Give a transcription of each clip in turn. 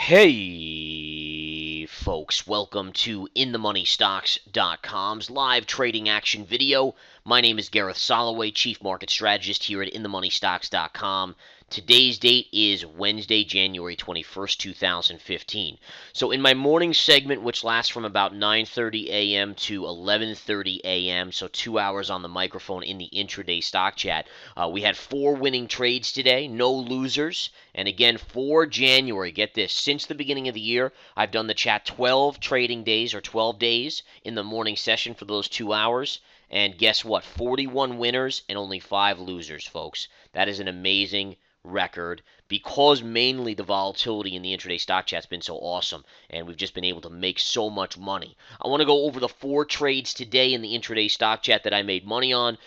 Hey, folks, welcome to InTheMoneyStocks.com's live trading action video. My name is Gareth Soloway, Chief Market Strategist here at InTheMoneyStocks.com. Today's date is Wednesday, January 21st, 2015. So in my morning segment, which lasts from about 9:30 a.m. to 11:30 a.m., so 2 hours on the microphone in the intraday stock chat, we had 4 winning trades today, no losers. And again, for January, get this, since the beginning of the year, I've done the chat 12 trading days or 12 days in the morning session for those 2 hours. And guess what? 41 winners and only 5 losers, folks. That is an amazing record because mainly the volatility in the intraday stock chat's been so awesome and we've just been able to make so much money. I want to go over the 4 trades today in the intraday stock chat that I made money on.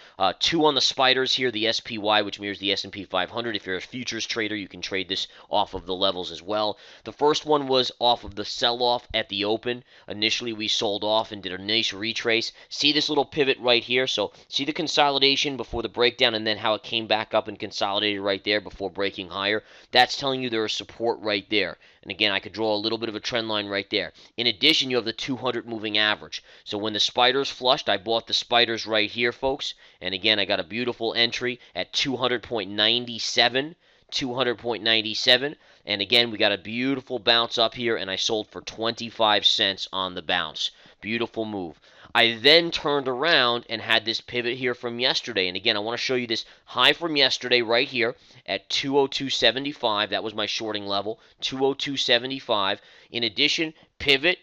2 on the spiders here, the SPY, which mirrors the S&P 500. If you're a futures trader, you can trade this off of the levels as well. The first one was off of the sell-off at the open. Initially, we sold off and did a nice retrace. See this little pivot right here? So see the consolidation before the breakdown and then how it came back up and consolidated right there before breaking higher. That's telling you there is support right there. And again, I could draw a little bit of a trend line right there. In addition, you have the 200 moving average. So when the spiders flushed, I bought the spiders right here, folks. And again, I got a beautiful entry at 200.97. 200.97. And again, we got a beautiful bounce up here, and I sold for 25 cents on the bounce. Beautiful move. I then turned around and had this pivot here from yesterday. And again, I want to show you this high from yesterday right here at 202.75. That was my shorting level, 202.75. In addition, pivot,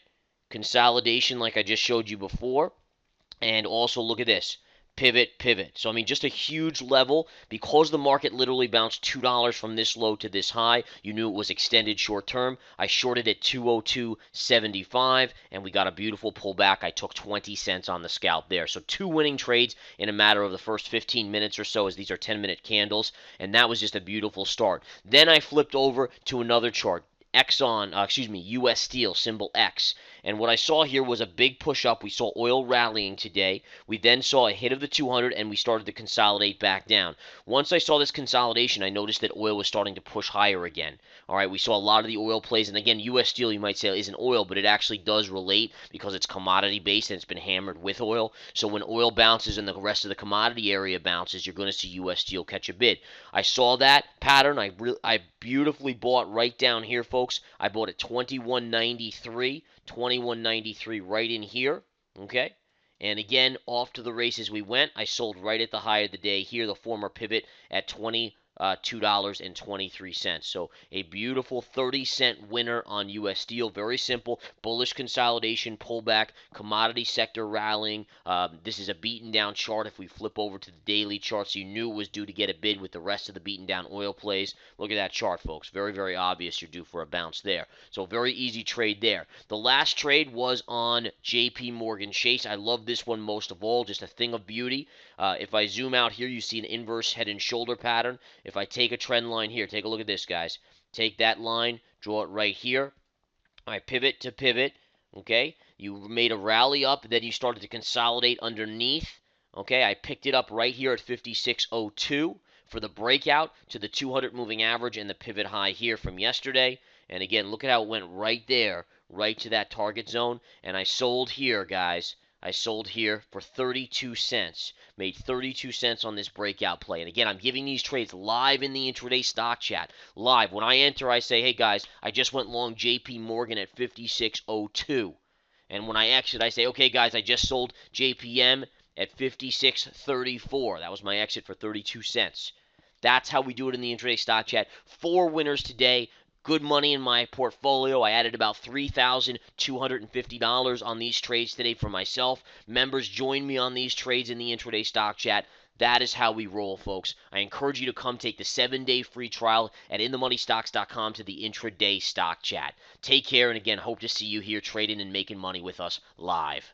consolidation like I just showed you before. And also look at this. Pivot, pivot. So, I mean, just a huge level. Because the market literally bounced $2 from this low to this high, you knew it was extended short term. I shorted at 202.75, and we got a beautiful pullback. I took 20 cents on the scalp there. So, 2 winning trades in a matter of the first 15 minutes or so, as these are 10-minute candles, and that was just a beautiful start. Then I flipped over to another chart. US Steel, symbol X. And what I saw here was a big push up. We saw oil rallying today. We then saw a hit of the 200 and we started to consolidate back down. Once I saw this consolidation, I noticed that oil was starting to push higher again. All right, we saw a lot of the oil plays. And again, US Steel, you might say, isn't oil, but it actually does relate because it's commodity based and it's been hammered with oil. So when oil bounces and the rest of the commodity area bounces, you're going to see US Steel catch a bid. I saw that pattern. I beautifully bought right down here, folks. I bought at 21.93, 21.93 right in here, okay? And again, off to the races we went. I sold right at the high of the day here, the former pivot at $22.23. So a beautiful 30-cent winner on US Steel. Very simple. Bullish consolidation, pullback, commodity sector rallying. This is a beaten down chart. If we flip over to the daily charts, you knew it was due to get a bid with the rest of the beaten down oil plays. Look at that chart, folks. Very, very obvious you're due for a bounce there. So very easy trade there. The last trade was on JP Morgan Chase. I love this one most of all. Just a thing of beauty. If I zoom out here, you see an inverse head and shoulder pattern. If I take a trend line here, take a look at this, guys. Take that line, draw it right here. I pivot to pivot, okay? You made a rally up, then you started to consolidate underneath, okay? I picked it up right here at 56.02 for the breakout to the 200 moving average and the pivot high here from yesterday. And again, look at how it went right there, right to that target zone. And I sold here, guys. I sold here for 32 cents. Made 32 cents on this breakout play. And again, I'm giving these trades live in the intraday stock chat. Live. When I enter, I say, hey guys, I just went long JP Morgan at 56.02. And when I exit, I say, okay guys, I just sold JPM at 56.34. That was my exit for 32 cents. That's how we do it in the intraday stock chat. 4 winners today. Good money in my portfolio. I added about $3,250 on these trades today for myself. Members join me on these trades in the intraday stock chat. That is how we roll, folks. I encourage you to come take the 7-day free trial at InTheMoneyStocks.com to the intraday stock chat. Take care, and again, hope to see you here trading and making money with us live.